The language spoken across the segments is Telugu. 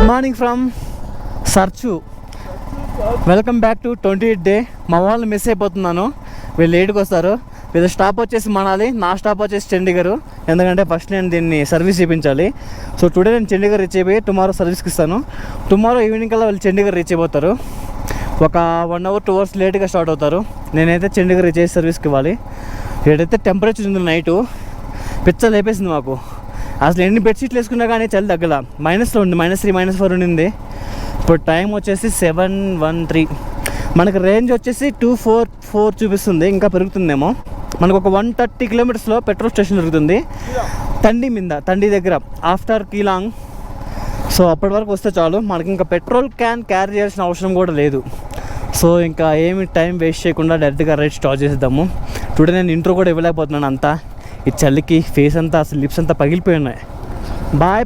Morning from search. Welcome back to 28th day. మా వాళ్ళని మిస్ అయిపోతున్నాను, వీళ్ళు లేట్కి వస్తారు. వీళ్ళ స్టాప్ వచ్చేసి మనాలి, నా స్టాప్ వచ్చేసి చండీగఢ్. ఎందుకంటే ఫస్ట్ నేను దీన్ని సర్వీస్ చేయించాలి. సో టుడే నేను చండీగఢ్ రీచ్ అయిపోయి టుమారో సర్వీస్కి ఇస్తాను. టుమారో ఈవినింగ్ కల్లా వాళ్ళు చండీగఢ్ రీచ్ అయిపోతారు. ఒక 1 hour 2 hours లేట్గా స్టార్ట్ అవుతారు. నేనైతే చండీగఢ్ రీచ్ అయ్యి సర్వీస్కి ఇవ్వాలి. ఏదైతే టెంపరేచర్ ఉంది నైటు పిచ్చ లేపేసింది మాకు. అసలు ఎన్ని బెడ్షీట్లు వేసుకున్నా కానీ చలి తగ్గల. మైనస్లో ఉంది, -3 -4 ఉండింది. ఇప్పుడు టైం వచ్చేసి 7:13. మనకు రేంజ్ వచ్చేసి 244 చూపిస్తుంది, ఇంకా పెరుగుతుందేమో. మనకు ఒక 130 kilometers పెట్రోల్ స్టేషన్ దొరుకుతుంది తండి దగ్గర ఆఫ్టర్ కీలాంగ్. సో అప్పటి వరకు వస్తే చాలు, మనకి ఇంకా పెట్రోల్ క్యాన్ క్యారీ చేయాల్సిన అవసరం కూడా లేదు. సో ఇంకా ఏమి టైం వేస్ట్ చేయకుండా డైరెక్ట్గా రైడ్ స్టార్ట్ చేసేద్దాము. టుడే నేను ఇంట్రో కూడా ఇవ్వలేకపోతున్నాను, అంతా ఈ చలికి ఫేస్ అంతా అసలు లిప్స్ అంతా పగిలిపోయి ఉన్నాయి. Boy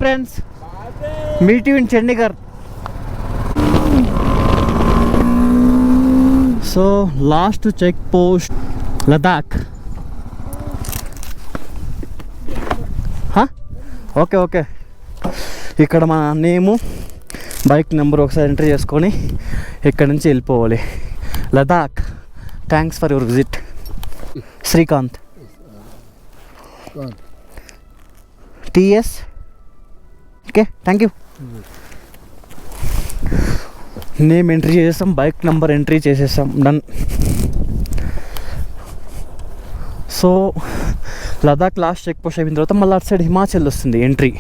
friends, meet you in Chandigarh. So last check post Ladakh. Okay ఇక్కడ మా నేము బైక్ నెంబర్ ఒకసారి ఎంట్రీ చేసుకొని ఇక్కడ నుంచి వెళ్ళిపోవాలి. Ladakh. Thanks for your visit. Srikanth TS. Okay, thank you. Name entry చేసేసాం, బైక్ నెంబర్ ఎంట్రీ చేసేసాం, done. So Ladakh last check post అయిపోయిన తర్వాత మళ్ళీ అటు సైడ్ హిమాచల్ వస్తుంది ఎంట్రీ,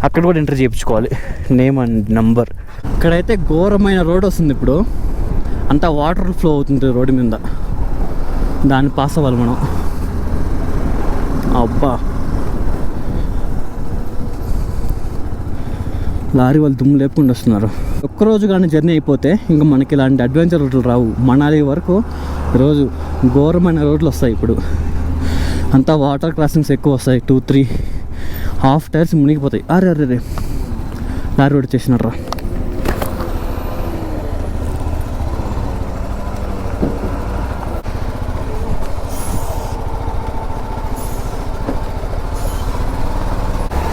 అక్కడ కూడా ఎంట్రీ చేయించుకోవాలి, నేమ్ అండ్ నంబర్. ఇక్కడైతే ఘోరమైన రోడ్ వస్తుంది ఇప్పుడు, అంతా వాటర్ ఫ్లో అవుతుంది రోడ్డు మీద, దాన్ని పాస్ అవ్వాలి మనం. అబ్బా, లారీ వాళ్ళు దుమ్ము లేపుకుండా వస్తున్నారు. ఒక్కరోజు కానీ జర్నీ అయిపోతే ఇంకా మనకి ఇలాంటి అడ్వెంచర్ రోడ్లు రావు. మనాలి వరకు రోజు ఘోరమైన రోడ్లు వస్తాయి. ఇప్పుడు అంతా వాటర్ క్రాసింగ్స్ ఎక్కువ వస్తాయి, 2-3 హాఫ్ టైర్స్ మునిగిపోతాయి. అరే లారీ రోడ్ చేసినారా.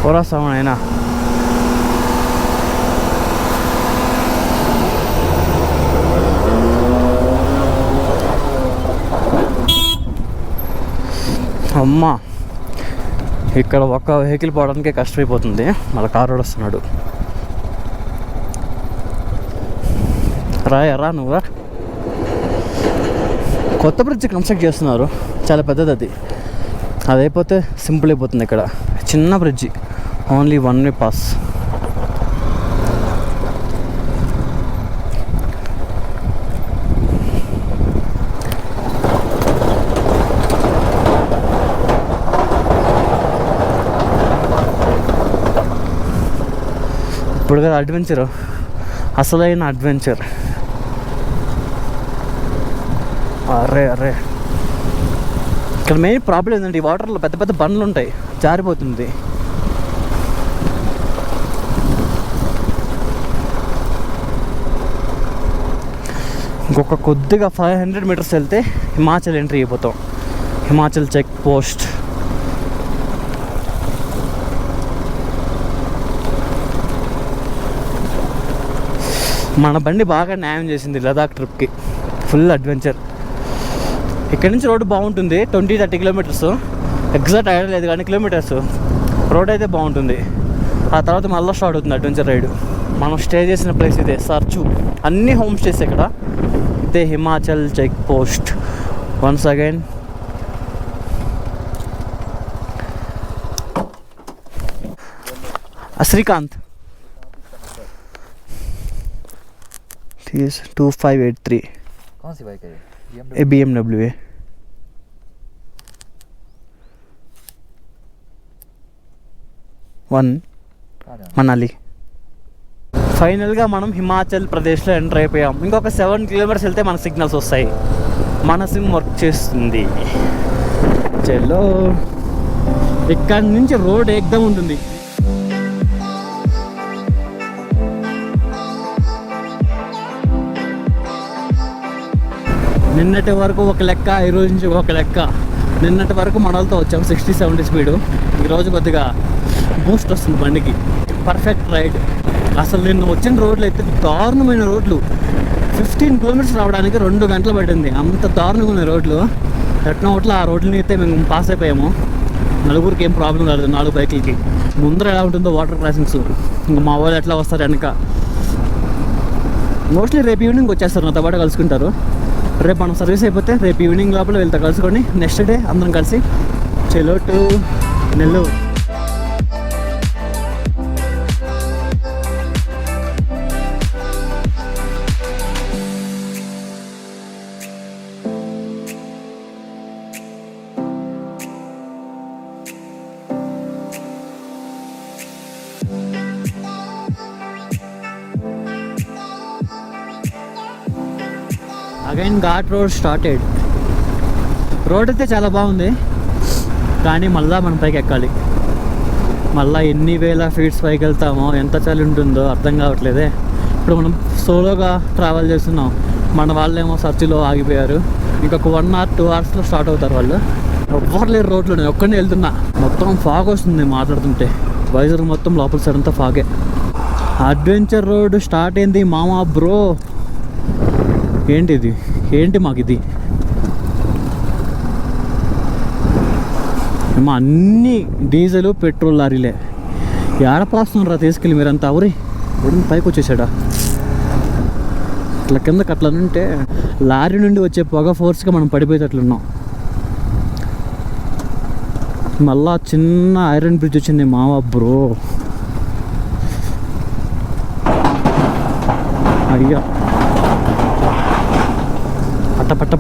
పోరాస్తామా అయినా అమ్మా, ఇక్కడ ఒక్క వెహికల్ పోవడానికే కష్టమైపోతుంది, మళ్ళీ కారు రోడ్ వస్తున్నాడు. రా నువ్వు. కొత్త బ్రిడ్జ్ కన్స్ట్రక్ట్ చేస్తున్నారు, చాలా పెద్దది అది. అదైపోతే సింపుల్ అయిపోతుంది. ఇక్కడ చిన్న బ్రిడ్జి, ఓన్లీ 1 way పాస్. ఇప్పుడు కదా అడ్వెంచర్, అసలైన అడ్వెంచర్. అరే ఇక్కడ మెయిన్ ప్రాబ్లం ఏంటంటే ఈ వాటర్లో పెద్ద పెద్ద బండ్లు ఉంటాయి, జారిపోతుంది. ఇంకొక కొద్దిగా 500 meters వెళ్తే హిమాచల్ ఎంట్రీ అయిపోతాం. Himachal check post. మన బండి బాగా న్యాయం చేసింది లదాఖ్ ట్రిప్కి. Full adventure. ఇక్కడి నుంచి రోడ్డు బాగుంటుంది, 20-30 కిలోమీటర్స్, ఎగ్జాక్ట్ ఐడియా లేదు కానీ కిలోమీటర్స్ రోడ్ అయితే బాగుంటుంది. ఆ తర్వాత మళ్ళీ స్టార్ట్ అవుతుంది అడ్వెంచర్ రైడ్. మనం స్టే చేసిన ప్లేస్ ఇదే సర్చు. అన్ని హోమ్ స్టేస్ ఇక్కడ. ఇదే Himachal check post. Once again Srikanth 2583 कौन सी बाइक है ये? BMW है. మనాలి. ఫైనల్గా మనం హిమాచల్ ప్రదేశ్లో ఎంటర్ అయిపోయాం. ఇంకొక 7 కిలోమీటర్స్ వెళ్తే మన సిగ్నల్స్ వస్తాయి. మన సిమ్ వర్క్ చేస్తుంది. చలో, ఇక్కడి నుంచి రోడ్ ఏకదం ఉంటుంది. నిన్నటి వరకు ఒక లెక్క, ఈరోజు నుంచి ఒక లెక్క. నిన్నటి వరకు మనలతో వచ్చాం 60-70 స్పీడు. ఈరోజు కొద్దిగా బూస్ట్ వస్తుంది బండికి. Perfect ride. అసలు నిన్న వచ్చిన రోడ్లు అయితే దారుణమైన రోడ్లు. 15 కిలోమీటర్స్ రావడానికి 2 గంటలు పట్టింది. అంత దారుణంగా ఉన్నాయి రోడ్లు. ఎట్లా ఒకట్లా ఆ రోడ్లని అయితే మేము పాస్ అయిపోయాము. నలుగురికి ఏం ప్రాబ్లం కాలేదు, 4 బైకులకి. ముందర ఎలా ఉంటుందో వాటర్ క్రాసింగ్స్, ఇంకా మా వాళ్ళు ఎట్లా వస్తారు వెనక. మోస్ట్లీ రేపు ఈవినింగ్ వచ్చేస్తారు, నాతో పాటు కలుసుకుంటారు. రేపు మనం సర్వీస్ అయిపోతే రేపు ఈవినింగ్ లోపల వెళ్తా కలుసుకొని నెక్స్ట్ డే అందరం కలిసి చలో to Nellore. Again ghat road started. Road అయితే చాలా బాగుంది, కానీ మళ్ళీ మనం పైకి ఎక్కాలి. మళ్ళీ ఎన్ని వేల ఫీట్స్ పైకి వెళ్తామో, ఎంత చలి ఉంటుందో అర్థం కావట్లేదే. ఇప్పుడు మనం సోలోగా ట్రావెల్ చేస్తున్నాం. మన వాళ్ళేమో సర్చిలో ఆగిపోయారు. ఇంకొక 1 or 2 hours స్టార్ట్ అవుతారు వాళ్ళు. ఎవ్వరు లేరు రోడ్లో, నేను ఒక్కడే వెళ్తున్నా. మొత్తం ఫాగ్ వస్తుంది మాట్లాడుతుంటే. వైజర్ మొత్తం లోపల సైడ్ అంతా ఫాగే. అడ్వెంచర్ రోడ్ స్టార్ట్ అయింది మామా బ్రో. ఏంటిది? ఏంటి మాకు ఇది? ఏమో అన్నీ డీజిల్ పెట్రోల్ లారీలే. ఏడపోస్తున్నారా తీసుకెళ్ళి మీరంతా? ఊరి పైకి వచ్చేసాడా? ఇట్లా కిందకి అట్లా ఉంటే లారీ నుండి వచ్చే పొగ ఫోర్స్గా మనం పడిపోయేటట్లున్నాం. మళ్ళా చిన్న ఐరన్ బ్రిడ్జ్ వచ్చింది మావా బ్రో. అయ్యా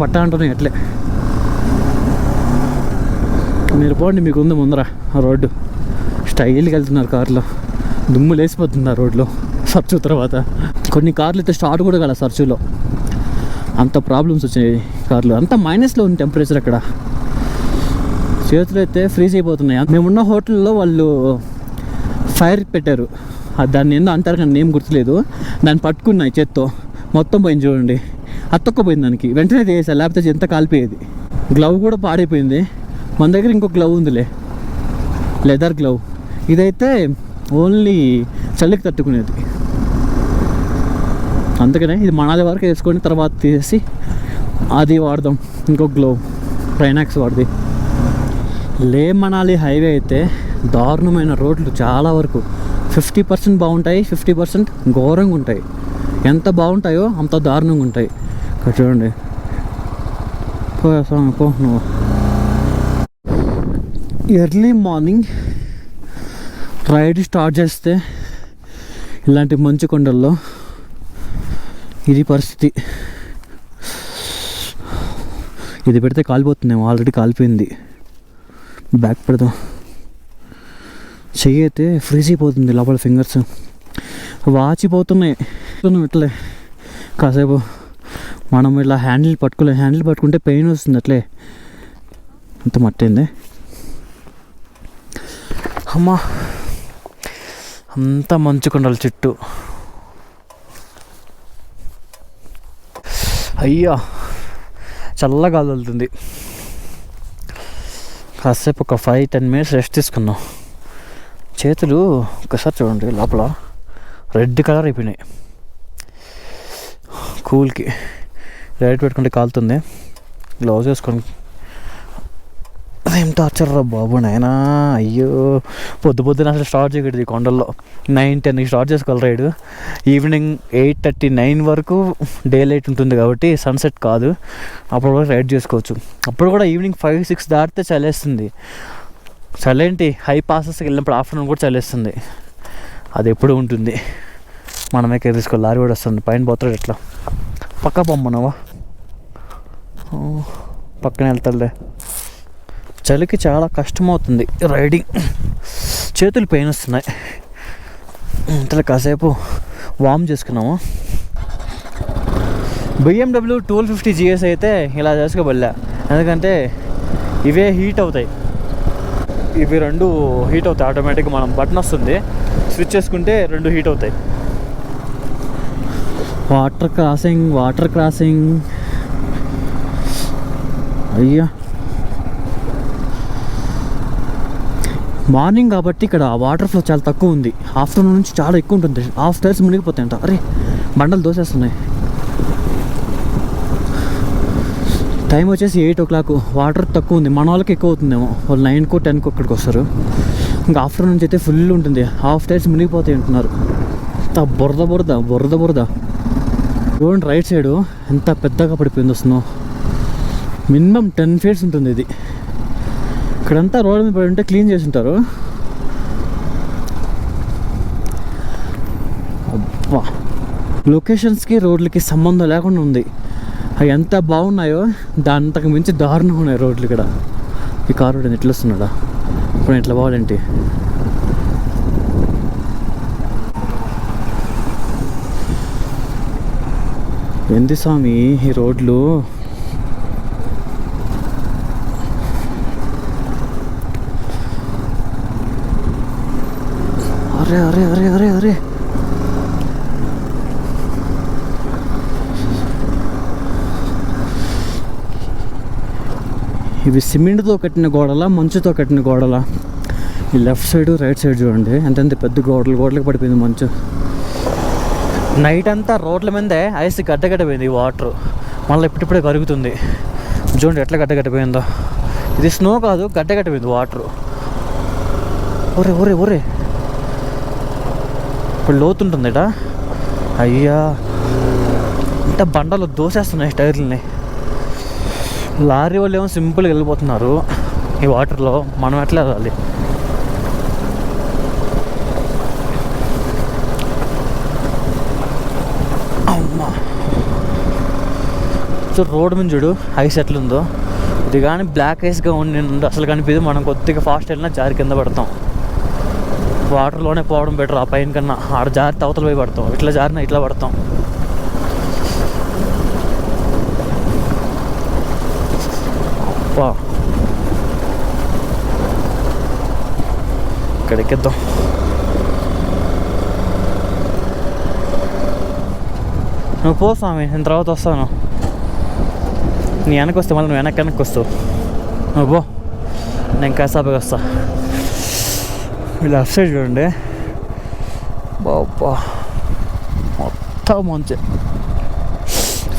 పట్ట అంటున్నాయి అట్లే. మీరు పోండి, మీకు ఉంది ముందర ఆ రోడ్డు. స్టైల్కి వెళ్తున్నారు కార్లో, దుమ్ము లేసిపోతుంది ఆ రోడ్లో సర్చు తర్వాత. కొన్ని కార్లు అయితే స్టార్ట్ కూడా కదా సర్చులో, అంత ప్రాబ్లమ్స్ వచ్చాయి కార్లు. అంత మైనస్లో ఉంది టెంపరేచర్. అక్కడ చేతులు అయితే ఫ్రీజ్ అయిపోతున్నాయి. మేమున్న హోటల్లో వాళ్ళు ఫైర్ పెట్టారు, దాన్ని ఏందో అంటారు కానీ నేమ్ గుర్తులేదు. దాన్ని పట్టుకున్నాయి చేత్తో, మొత్తం పోయింది చూడండి. అత్తొక్కపోయింది దానికి. వెంటనే తీసా, లేకపోతే ఎంత కాలిపోయేది. గ్లవ్ కూడా పాడైపోయింది. మన దగ్గర ఇంకో గ్లవ్ ఉందిలే, లెదర్ గ్లవ్. ఇదైతే ఓన్లీ చలికి తట్టుకునేది. అందుకనే ఇది మనాలి వరకు వేసుకొని తర్వాత తీసేసి అది వాడదాం. ఇంకో గ్లవ్ ట్రైనాక్స్ వాడది. లే మనాలి హైవే అయితే దారుణమైన రోడ్లు చాలా వరకు. 50% బాగుంటాయి, 50% ఘోరంగా ఉంటాయి. ఎంత బాగుంటాయో అంత దారుణంగా ఉంటాయి. ఇక్కడ చూడండి. పో నువ్వు. ఎర్లీ మార్నింగ్ రైడ్ స్టార్ట్ చేస్తే ఇలాంటి మంచు కొండల్లో ఇది పరిస్థితి. ఇది పెడితే కాలిపోతుందేమో, ఆల్రెడీ కాలిపోయింది. బ్యాక్ పెడదాం. చెయ్యి అయితే ఫ్రీజ్ అయిపోతుంది, లోపల ఫింగర్స్ వాచిపోతున్నాయి. ఇట్లే కాసేపు మనం ఇలా హ్యాండిల్ పట్టుకుంటే పెయిన్ వస్తుంది. అట్లే అంత మట్టయింది. అమ్మా, అంతా మంచు కొండల చుట్టూ. అయ్యా, చల్లగా వెళ్తుంది. కాసేపు ఒక 5-10 minutes రెస్ట్ తీసుకున్నాం. చేతులు ఒకసారి చూడండి, లోపల రెడ్ కలర్ అయిపోయినాయి. కూల్కి లైట్ పెట్టుకుంటే కాలుతుంది. గ్లౌజ్ వేసుకొని అదేం టార్చర్ రా బాబు నాయనా. అయ్యో పొద్దున అసలు స్టార్ట్ చేయకూడదు ఈ కొండల్లో. 9-10కి స్టార్ట్ చేసుకోవాలి రైడ్. ఈవినింగ్ 8:39 వరకు డే లైట్ ఉంటుంది కాబట్టి సన్సెట్ కాదు, అప్పుడు కూడా రైడ్ చేసుకోవచ్చు. అప్పుడు కూడా ఈవినింగ్ 5-6 దాటితే చలేస్తుంది. చలేంటి హై పాసెస్కి వెళ్ళినప్పుడు ఆఫ్టర్నూన్ కూడా చలేస్తుంది. అది ఎప్పుడు ఉంటుంది. మనమే కేర్ తీసుకోవాలి. లారీ కూడా వస్తుంది పైన పోతాడు. ఎట్లా పక్క పొమ్మన్నావా? పక్కన వెళ్తాడులే. చలికి చాలా కష్టమవుతుంది రైడింగ్. చేతులు పెయిన్ వస్తున్నాయి. ఇంతలో కాసేపు వార్మ్ చేసుకున్నాము. BMW 1250 GS అయితే ఇలా చేసుకోబడలే, ఎందుకంటే ఇవే హీట్ అవుతాయి. ఇవి రెండు హీట్ అవుతాయి ఆటోమేటిక్గా. మనం బటన్ వస్తుంది, స్విచ్ చేసుకుంటే రెండు హీట్ అవుతాయి. వాటర్ క్రాసింగ్ అయ్యా. మార్నింగ్ కాబట్టి ఇక్కడ వాటర్ ఫ్లో చాలా తక్కువ ఉంది. ఆఫ్టర్నూన్ నుంచి చాలా ఎక్కువ ఉంటుంది. హాఫ్ టైర్స్ మునిగిపోతాయంట. అరే బండలు దోసేస్తున్నాయి. టైం వచ్చేసి 8 o'clock. వాటర్ తక్కువ ఉంది. మన వాళ్ళకి ఎక్కువ అవుతుందేమో. వాళ్ళు 9కో 10కో ఇక్కడికి వస్తారు. ఇంకా ఆఫ్టర్నూన్ నుంచి అయితే ఫుల్ ఉంటుంది. హాఫ్ టైర్స్ మునిగిపోతాయి అంటున్నారు. బురద చూడండి రైట్ సైడు ఎంత పెద్దగా పడిపోయింది స్నో. మినిమం 10 feet ఉంటుంది ఇది. ఇక్కడంతా రోడ్ మీద పడి ఉంటే క్లీన్ చేసి ఉంటారు. అబ్బా, లొకేషన్స్కి రోడ్లకి సంబంధం లేకుండా ఉంది. అవి ఎంత బాగున్నాయో దాంతకు మించి దారుణంగా ఉన్నాయి రోడ్లు ఇక్కడ. ఈ కారు రోడ్ ఎట్లా వస్తున్నాడా ఇప్పుడు? ఎట్లా పోవాలంటే ఏంది స్వామి ఈ రోడ్లు. అరే అరే అరే అరే అరే ఇవి సిమెంట్తో కట్టిన గోడలా, మంచుతో కట్టిన గోడలా? ఈ లెఫ్ట్ సైడ్ రైట్ సైడ్ చూడండి ఎంతెంత పెద్ద గోడలకు పడిపోయింది మంచు. నైట్ అంతా రోడ్ల మీదే ఐస్ గడ్డగడ్డపోయింది. వాటర్ మళ్ళీ ఇప్పుడిప్పుడే కరుగుతుంది. చూడండి ఎట్లా గడ్డగడ్డపోయిందో. ఇది స్నో కాదు, గడ్డగడ్డపోయింది వాటర్. ఒరే ఇప్పుడు లోతుంటుందిట. అయ్యా ఇంత బండలు దోసేస్తున్నాయి టైర్లని. లారీ వాళ్ళు ఏమో సింపుల్గా వెళ్ళిపోతున్నారు ఈ వాటర్లో. మనం ఎట్లా వెళ్ళాలి? అమ్మా సో రోడ్ మీద చూడు ఐస్ ఎట్లుందో. ఇది కానీ బ్లాక్ ఐస్గా ఉండి అసలు కనిపించదు. మనం కొద్దిగా ఫాస్ట్ వెళ్ళినా జారి కింద పడతాం. వాటర్లోనే పోవడం బెటర్ ఆ పైన కన్నా. ఆడ జారి అవతల పోయి పడతాం. ఇట్లా జారినా ఇట్లా పడతాం. ఇక్కడ ఎక్కిద్దాం. నువ్వు పో స్వామి, నేను తర్వాత వస్తాను. నీ వెనక్కి వస్తే మళ్ళీ నువ్వు వెనక్కి వస్తావు. నువ్వు పో, నేను కాసేపుకి వస్తా. లెఫ్ట్ సైడ్ చూడండి బాబా, మొత్తం మంచి.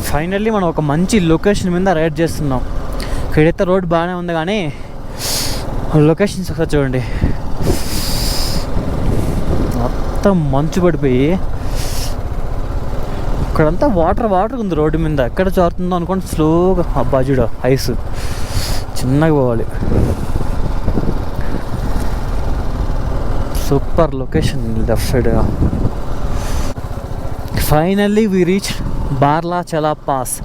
ఫైనల్లీ మనం ఒక మంచి లొకేషన్ మీద రైడ్ చేస్తున్నాం. ఇక్కడైతే రోడ్ బాగానే ఉంది కానీ లొకేషన్స్ ఒకసారి చూడండి. మొత్తం మంచు పడిపోయి ఇక్కడంతా వాటర్ ఉంది రోడ్డు మీద. ఎక్కడ జారుతుందో అనుకోండి స్లోగా. అబ్బా చూడ ఐస్ చిన్నగా పోవాలి. Super location left side. Finally we reach Baralacha pass.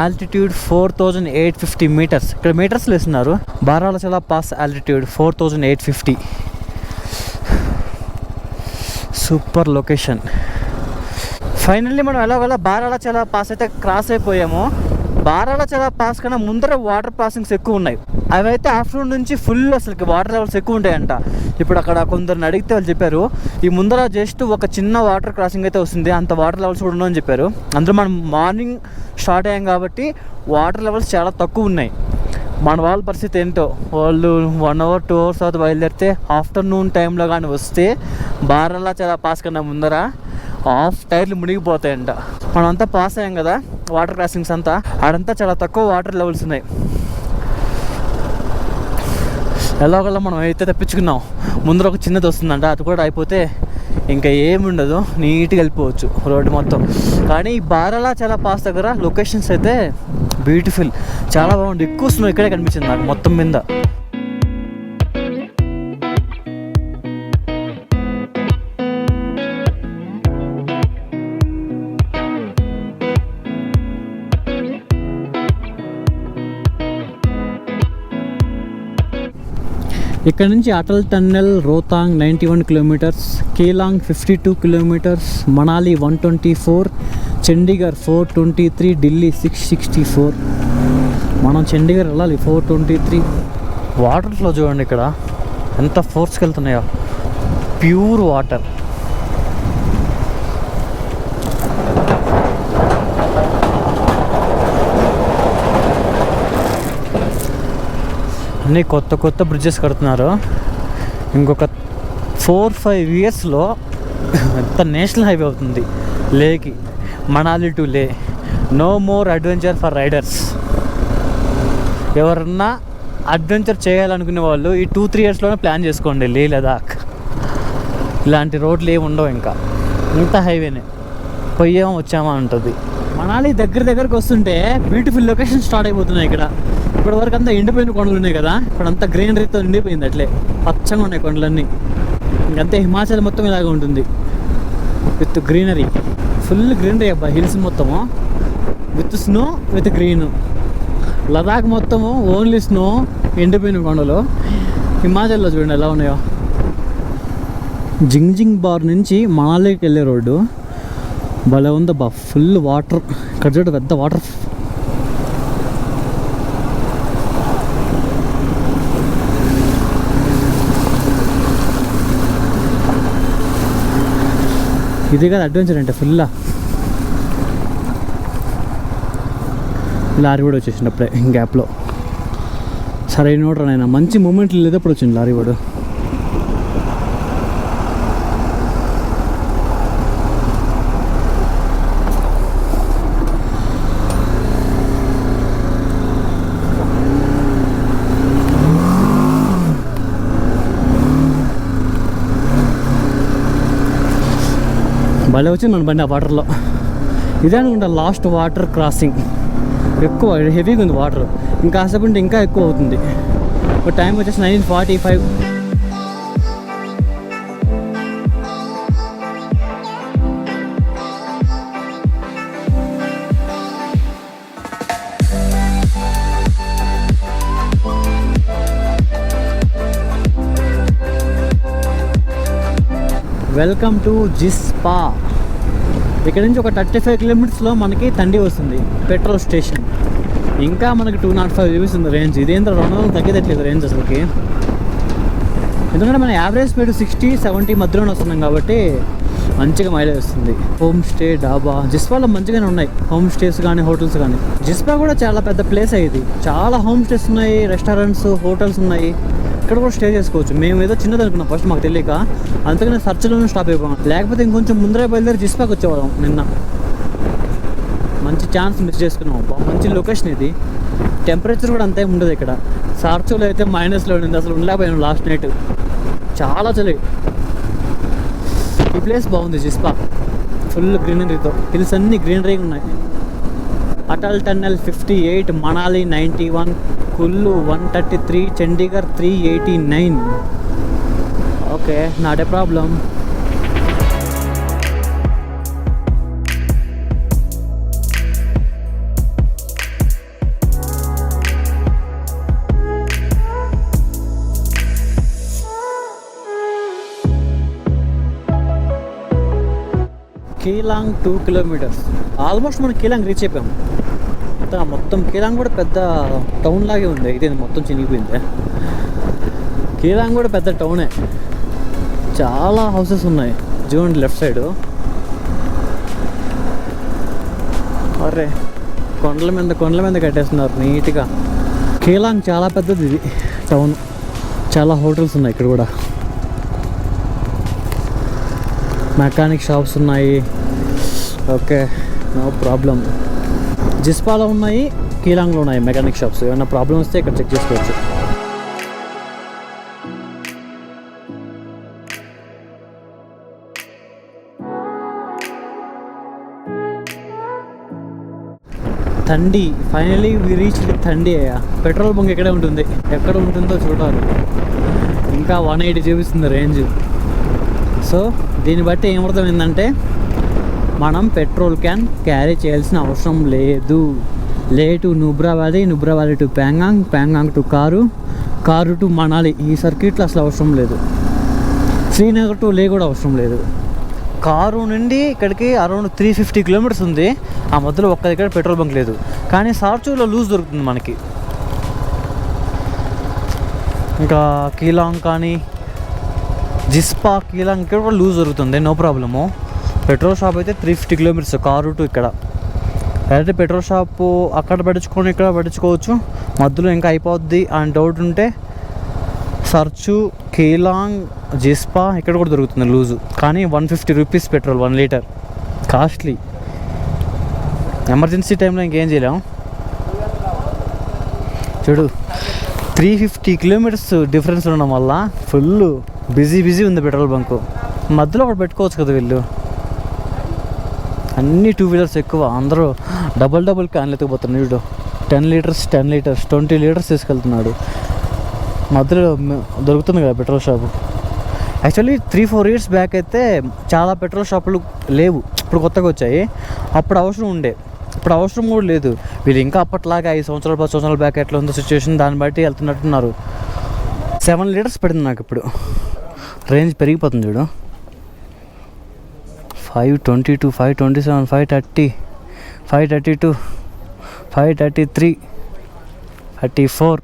Altitude 4850 meters. ఇక్కడ మీటర్స్ వేస్తున్నారు. Baralacha pass altitude 4850. Super location. Finally మనం ఎలాగోలా బార్లాచలా పాస్ అయితే క్రాస్ అయిపోయాము. బార్లాచలా పాస్ కన్నా ముందర వాటర్ పాసింగ్స్ ఎక్కువ ఉన్నాయి. అవి అయితే ఆఫ్టర్నూన్ నుంచి ఫుల్ అసలు వాటర్ లెవెల్స్ ఎక్కువ ఉంటాయంట. ఇప్పుడు అక్కడ కొందరిని అడిగితే వాళ్ళు చెప్పారు ఈ ముందర జస్ట్ ఒక చిన్న వాటర్ క్రాసింగ్ అయితే వస్తుంది, అంత వాటర్ లెవెల్స్ కూడా ఉండవు అని చెప్పారు. అందులో మనం మార్నింగ్ స్టార్ట్ అయ్యాం కాబట్టి వాటర్ లెవెల్స్ చాలా తక్కువ ఉన్నాయి. మన వాళ్ళ పరిస్థితి ఏంటో, వాళ్ళు 1 hour 2 hours తర్వాత బయలుదేరితే ఆఫ్టర్నూన్ టైంలో కానీ వస్తే బార్లాచలా పాస్ కన్నా ముందర హాఫ్ టైర్లు మునిగిపోతాయంట. మనం అంతా పాస్ అయ్యాం కదా వాటర్ క్రాసింగ్స్ అంతా, ఆడంతా చాలా తక్కువ వాటర్ లెవెల్స్ ఉన్నాయి. ఎలాగోలా మనం అయితే తప్పించుకున్నాం. ముందర ఒక చిన్నది వస్తుందంట, అది కూడా అయిపోతే ఇంకా ఏముండదు, నీట్గా వెళ్ళిపోవచ్చు రోడ్డు మొత్తం. కానీ ఈ బారాలా చాలా పాస్ దగ్గర లొకేషన్స్ అయితే బ్యూటిఫుల్, చాలా బాగుంది. ఎక్కువ స్నో ఇక్కడే కనిపించింది నాకు మొత్తం మీద. ఇక్కడ నుంచి Atal tunnel Rohtang 91 kilometres, Keylong 52 kilometres, Manali 124, Chandigarh 423, Delhi 664. మనం చండీగఢ్ వెళ్ళాలి 423. వాటర్ ఫ్లో చూడండి ఇక్కడ ఎంత ఫోర్స్కి వెళ్తున్నాయో, ప్యూర్ వాటర్. అన్నీ కొత్త కొత్త బ్రిడ్జెస్ కడుతున్నారు. ఇంకొక 4-5 ఇయర్స్లో ఎంత నేషనల్ హైవే అవుతుంది లేకి, Manali to Leh. No more adventure for riders. ఎవరన్నా అడ్వెంచర్ చేయాలనుకునే వాళ్ళు ఈ 2-3 ఇయర్స్లోనే ప్లాన్ చేసుకోండి. లే లదాఖ్ ఇలాంటి రోడ్లు ఏమి ఉండవు, ఇంకా ఇంత హైవేనే, పోయామా వచ్చామా ఉంటుంది. మనాలి దగ్గరకు వస్తుంటే బ్యూటిఫుల్ లొకేషన్ స్టార్ట్ అయిపోతున్నాయి ఇక్కడ. ఇప్పటి వరకు అంతా ఎండిపోయిన కొండలు ఉన్నాయి కదా, ఇప్పుడు అంతా గ్రీనరీతో నిండిపోయింది, అట్లే పచ్చగా ఉన్నాయి కొండలన్నీ. ఇంకంతే హిమాచల్ మొత్తం ఇలాగే ఉంటుంది, విత్ గ్రీనరీ, ఫుల్ గ్రీనరీ అబ్బా. హిల్స్ మొత్తము with snow with green. Ladakh మొత్తము ఓన్లీ స్నో, ఎండిపోయిన కొండలు. హిమాచల్లో చూడండి ఎలా ఉన్నాయో. జింగ్ బార్ నుంచి మనాలికి వెళ్ళే రోడ్డు భలే ఉందబ్బా, ఫుల్ వాటర్. ఇక్కడ చూడ పెద్ద వాటర్. ఇది కదా అడ్వెంచర్ అంటే, ఫుల్. లారీ కూడా వచ్చేసింది అప్పుడే గ్యాప్లో. సరైన నోటర్ అయినా మంచి మూమెంట్లు లేదప్పుడు వచ్చింది లారీ కూడా. భలే వచ్చింది మన బండి ఆ వాటర్లో. ఇదే అనుకుంటా లాస్ట్ వాటర్ క్రాసింగ్. ఎక్కువ హెవీగా ఉంది వాటర్, ఇంకా కాసేపు ఉంటే ఇంకా ఎక్కువ అవుతుంది. ఇప్పుడు టైం వచ్చేసి 9:45. Welcome to Jispa. ఇక్కడ నుంచి ఒక 35 కిలోమీటర్స్లో మనకి తండి వస్తుంది పెట్రోల్ స్టేషన్. ఇంకా మనకి 205 చూపిస్తుంది రేంజ్. ఇదేంత 200 తగ్గేదట్లేదు రేంజ్ అసలుకి. ఎందుకంటే మన యావరేజ్ స్పీడ్ 60-70 మధ్యలోనే వస్తున్నాం కాబట్టి మంచిగా మైలేజ్ వస్తుంది. హోమ్ స్టే, డాబా జిస్పాలో మంచిగానే ఉన్నాయి, హోమ్ స్టేస్ కానీ హోటల్స్ కానీ. జిస్పా కూడా చాలా పెద్ద ప్లేస్ అయ్యింది, చాలా హోమ్ స్టేస్ ఉన్నాయి, రెస్టారెంట్స్, హోటల్స్ ఉన్నాయి. ఇక్కడ కూడా స్టే చేసుకోవచ్చు. మేము ఏదో చిన్నది అనుకున్నాం ఫస్ట్, మాకు తెలియక, అందుకని సర్చ్లోనే స్టాప్ అయిపోయాం. లేకపోతే ఇంకొంచెం ముందరే బయలుదేరి జిస్పాకి వచ్చేవాళ్ళం నిన్న. మంచి ఛాన్స్ మిస్ చేసుకున్నాం. మంచి లొకేషన్ ఇది. టెంపరేచర్ కూడా అంతే ఉండదు ఇక్కడ. సార్చోలో అయితే -లో ఉండింది, అసలు ఉండలేకపోయాను లాస్ట్ నైట్, చాలా చలి. ఈ ప్లేస్ బాగుంది జిస్పా, ఫుల్ గ్రీనరీతో, హిల్స్ అన్నీ గ్రీనరీగా ఉన్నాయి. Atal tunnel 58, Manali 91, Kullu 133, Chandigarh 389. Okay, not a problem. Keylong 2 kilometres. Almost మనం కేలాంగ్ రీచ్ అయిపోయాం. మొత్తం కేలాంగ్ కూడా పెద్ద టౌన్ లాగే ఉంది. ఇది మొత్తం చినిగిపోయింది. కేలాంగ్ కూడా పెద్ద టౌనే, చాలా హౌసెస్ ఉన్నాయి చూడండి లెఫ్ట్ సైడు. అరే కొండల మీద కట్టేస్తున్నారు నీట్గా. కేలాంగ్ చాలా పెద్దది ఇది టౌన్, చాలా హోటల్స్ ఉన్నాయి ఇక్కడ కూడా. మెకానిక్ షాప్స్ ఉన్నాయి. Okay, no problem. జిస్పాలో ఉన్నాయి, కీలాంగ్లో ఉన్నాయి మెకానిక్ షాప్స్. ఏమైనా ప్రాబ్లమ్ వస్తే ఇక్కడ చెక్ చేసుకోవచ్చు. Tandi, finally we reached Tandi. Petrol bunk ఎక్కడే ఉంటుంది, ఎక్కడ ఉంటుందో చూడాలి. ఇంకా 180 చూపిస్తుంది రేంజ్. సో దీన్ని బట్టి ఏమర్థమైందంటే మనం పెట్రోల్ క్యాన్ క్యారీ చేయాల్సిన అవసరం లేదు. లే to Nubra valley to Pangong to car to Manali. ఈ సర్క్యూట్లో అసలు అవసరం లేదు. శ్రీనగర్ టు లే కూడా అవసరం లేదు. కారు నుండి ఇక్కడికి అరౌండ్ 350 కిలోమీటర్స్ ఉంది. ఆ మధ్యలో ఒక్క దగ్గర పెట్రోల్ బంక్ లేదు. కానీ సార్చూలో లూజ్ దొరుకుతుంది మనకి. ఇంకా కీలాంగ్ కానీ జిస్పా, కీలాంగ్ ఇక్కడ కూడా లూజ్ దొరుకుతుంది, నో ప్రాబ్లము. పెట్రోల్ షాప్ అయితే 350 కిలోమీటర్స్ కారు టు ఇక్కడ. డైరెక్ట్ పెట్రోల్ షాపు అక్కడ పట్టించుకొని ఇక్కడ పట్టించుకోవచ్చు. మధ్యలో ఇంకా అయిపోద్ది అని డౌట్ ఉంటే సర్చు, కీలాంగ్, జిస్పా ఇక్కడ కూడా దొరుకుతుంది లూజు. కానీ 150 rupees petrol 1 litre, costly. Emergency టైంలో ఇంకేం చేయలేం. చూడు 350 కిలోమీటర్స్ డిఫరెన్స్ ఉండడం వల్ల ఫుల్ బిజీ ఉంది పెట్రోల్ బంకు. మధ్యలో ఒకటి పెట్టుకోవచ్చు కదా వీళ్ళు. అన్నీ 2 వీలర్స్ ఎక్కువ, అందరూ డబుల్ క్యాన్లు ఎత్తుకుపోతున్నారు. చూడు 10 లీటర్స్ 20 లీటర్స్ తీసుకెళ్తున్నాడు. మధ్యలో దొరుకుతుంది కదా petrol shop. Actually 3-4 years back అయితే చాలా పెట్రోల్ షాపులు లేవు, ఇప్పుడు కొత్తగా వచ్చాయి. అప్పుడు అవసరం ఉండే, ఇప్పుడు అవసరం కూడా లేదు. వీళ్ళు ఇంకా అప్పట్లాగా 5 సంవత్సరాలు 10 సంవత్సరాల బ్యాక్ ఎట్లా ఉందో సిచ్యువేషన్ దాన్ని బట్టి వెళ్తున్నట్టున్నారు. 7 లీటర్స్ పడింది నాకు ఇప్పుడు. రేంజ్ పెరిగిపోతుంది చూడు. 522, 527, 530, 532, 533, 34,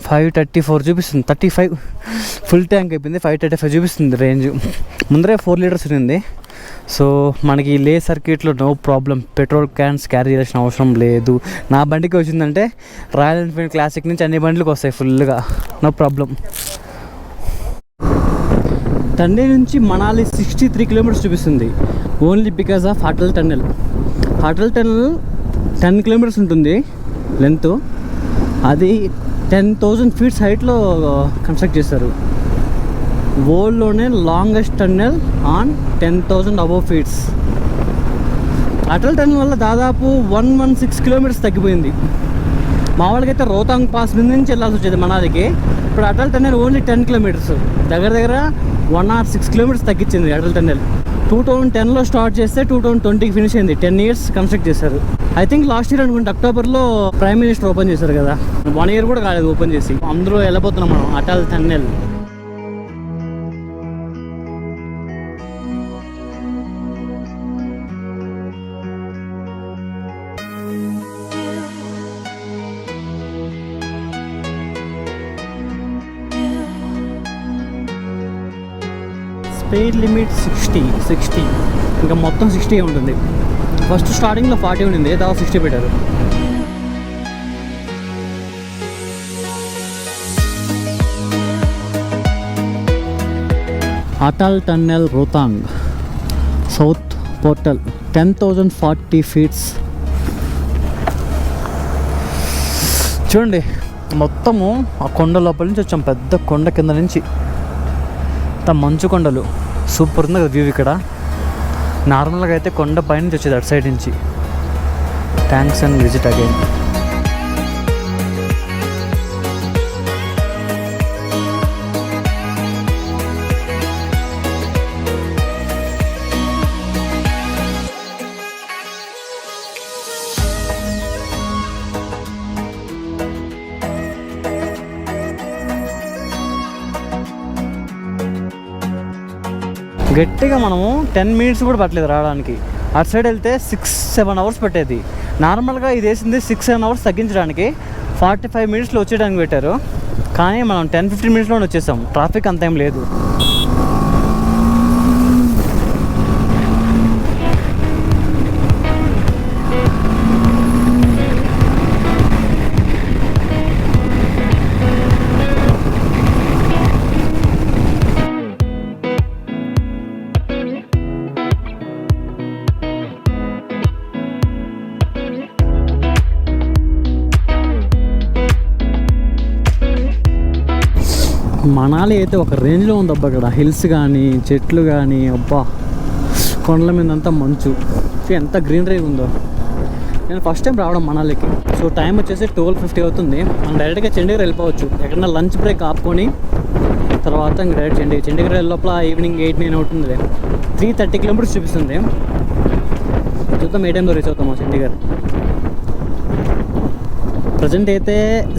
534 చూపిస్తుంది. 35 ఫుల్ ట్యాంక్ అయిపోయింది. 535 చూపిస్తుంది రేంజ్. ముందరే 4 లీటర్స్ ఉంది. సో మనకి లే సర్క్యూట్లో no problem, petrol cans carry చేయాల్సిన అవసరం లేదు. నా బండికి వచ్చిందంటే రాయల్ ఎన్ఫీల్డ్ క్లాసిక్ నుంచి అన్ని బండ్లకు వస్తాయి ఫుల్గా, నో ప్రాబ్లం. తండే నుంచి మనాలి 63 కిలోమీటర్స్ చూపిస్తుంది. Only because of Atal tunnel 10 kilometres ఉంటుంది లెంత్. అది 10,000 ఫీట్స్ హైట్లో కన్స్ట్రక్ట్ చేశారు. వరల్డ్లోనే longest tunnel on 10,000 above feets. Atal tunnel వల్ల దాదాపు 116 కిలోమీటర్స్ తగ్గిపోయింది. మామూలుగా అయితే రోహతాంగ్ పాస్ మీద నుంచి వెళ్ళాల్సి వచ్చేది మనాలికి. ఇప్పుడు అటల్ టన్నెల్ ఓన్లీ 10 కిలోమీటర్స్, దగ్గర 106 కిలోమీటర్స్ తగ్గించింది అటల్ టన్నెల్. 2010లో స్టార్ట్ చేస్తే 2020కి ఫినిష్ అయింది. 10 ఇయర్స్ కన్స్ట్రక్ట్ చేశారు. ఐ థింక్ లాస్ట్ ఇయర్ అనుకుంటే అక్టోబర్లో ప్రైమ్ మినిస్టర్ ఓపెన్ చేశారు కదా. 1 ఇయర్ కూడా కాలేదు ఓపెన్ చేసి. అందులో వెళ్ళిపోతున్నాం మనం అటల్ టన్నెల్. స్పీడ్ లిమిట్ 60, ఇంకా మొత్తం 60 ఉంటుంది. ఫస్ట్ స్టార్టింగ్లో 40 ఉండింది, తర్వాత 60 పెట్టారు. Atal tunnel Rohtang south portal 10,040 feets. చూడండి మొత్తము ఆ కొండ లోపల నుంచి వచ్చాం. పెద్ద కొండ కింద నుంచి మంచు కొండలు, సూపర్ ఉంది కదా వ్యూ. ఇక్కడ నార్మల్గా అయితే కొండ పైనుంచి వచ్చేది అటు సైడ్ నుంచి. Thanks and visit again. గట్టిగా మనము 10 మినిట్స్ కూడా పట్టలేదు రావడానికి. అటు సైడ్ వెళ్తే 6-7 అవర్స్ పట్టేది. నార్మల్గా ఇది వేసింది 6-7 అవర్స్ తగ్గించడానికి 45 మినిట్స్లో వచ్చేయడానికి పెట్టారు. కానీ మనం 10-15 మినిట్స్లోనే వచ్చేసాం. ట్రాఫిక్ అంత ఏం లేదు. మనాలి అయితే ఒక రేంజ్లో ఉంది అబ్బా. ఇక్కడ హిల్స్ కానీ చెట్లు కానీ అబ్బా, కొండల మీద అంతా మంచు, ఎంత గ్రీనరీ ఉందో. నేను ఫస్ట్ టైం రావడం మనాలికి. సో టైం వచ్చేసి 12:50 అవుతుంది. మనం డైరెక్ట్గా చండీగఢ్ వెళ్ళిపోవచ్చు. ఎక్కడన్నా లంచ్ బ్రేక్ ఆపుకొని తర్వాత ఇంక డైరెక్ట్ చండీగఢ్ వెళ్ళే లోపల ఈవినింగ్ 8-9 అవుతుంది. 330 కిలోమీటర్స్ చూపిస్తుంది. చూద్దాం ఏ టైంలో రీచ్ అవుతామో చండీగఢ్. ప్రజెంట్ అయితే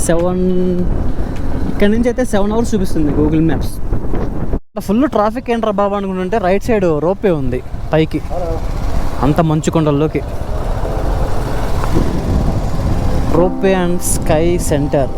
7, ఇక్కడ నుంచి అయితే 7 అవర్స్ చూపిస్తుంది గూగుల్ మ్యాప్స్. ఫుల్ ట్రాఫిక్ ఏంట్రా బాబా అనుకుంటుంటే రైట్ సైడ్ రోపే ఉంది పైకి, అంత మంచు కొండల్లోకి. Ropeway and ski centre.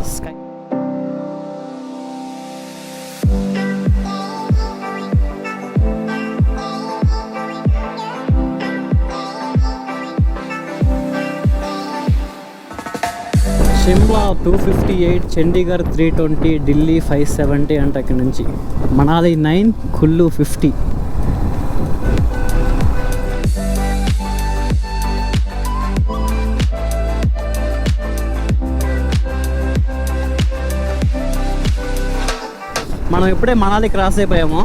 Shimla 258, Chandigarh 320, Delhi 570 అంట ఇక్కడ నుంచి. మనాలి 9, కుల్లు 50. మనం ఇప్పుడే మనాలి క్రాస్ అయిపోయాము.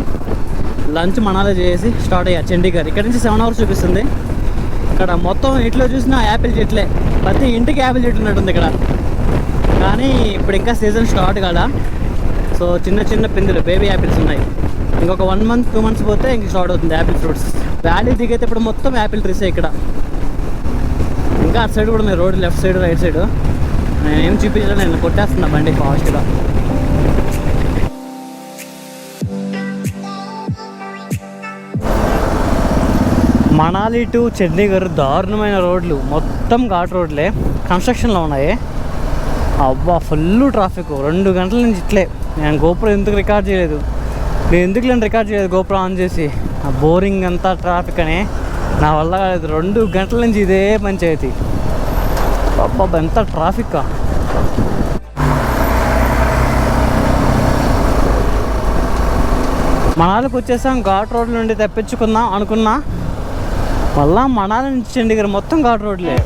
లంచ్ మనాలి చేసి స్టార్ట్ అయ్యా చండీగఢ్. ఇక్కడ నుంచి 7 అవర్స్ చూపిస్తుంది. ఇక్కడ మొత్తం ఇంట్లో చూసినా యాపిల్ చెట్లే, ప్రతి ఇంటికి యాపిల్ చెట్టు ఉన్నట్టుంది ఇక్కడ. కానీ ఇప్పుడు ఇంకా సీజన్ స్టార్ట్ కదా, సో చిన్న చిన్న పిందులు బేబీ యాపిల్స్ ఉన్నాయి. ఇంకొక 1 month 2 months పోతే ఇంక స్టార్ట్ అవుతుంది యాపిల్ ఫ్రూట్స్. వ్యాలీ దిగైతే ఇప్పుడు మొత్తం యాపిల్ ట్రీసే ఇక్కడ. ఇంకా అటు సైడ్ కూడా ఉన్నాయి, road left side right side. నేను ఏం చూపించాలి, నేను కొట్టేస్తున్నా బండి ఫాస్ట్గా. మనాలి టు చండీగఢ్ దారుణమైన రోడ్లు, మొత్తం ఘాట్ రోడ్లే, కన్స్ట్రక్షన్లో ఉన్నాయి. అబ్బా ఫుల్ ట్రాఫిక్. 2 గంటల నుంచి ఇట్లే. నేను గోప్రో ఎందుకు రికార్డ్ చేయలేదు, నేను రికార్డ్ చేయలేదు గోప్రో ఆన్ చేసి. ఆ బోరింగ్ అంతా ట్రాఫిక్ అని నా వల్ల కాలేదు. 2 గంటల నుంచి ఇదే పంచాయతీ. అబ్బా ఎంత ట్రాఫిక్. మనాలికి వచ్చేసాం. ఘాట్ రోడ్ నుండి తప్పించుకుందాం అనుకున్నా, మళ్ళా మనాలి నుంచి చండీగఢ్ మొత్తం ఘాట్ రోడ్లే.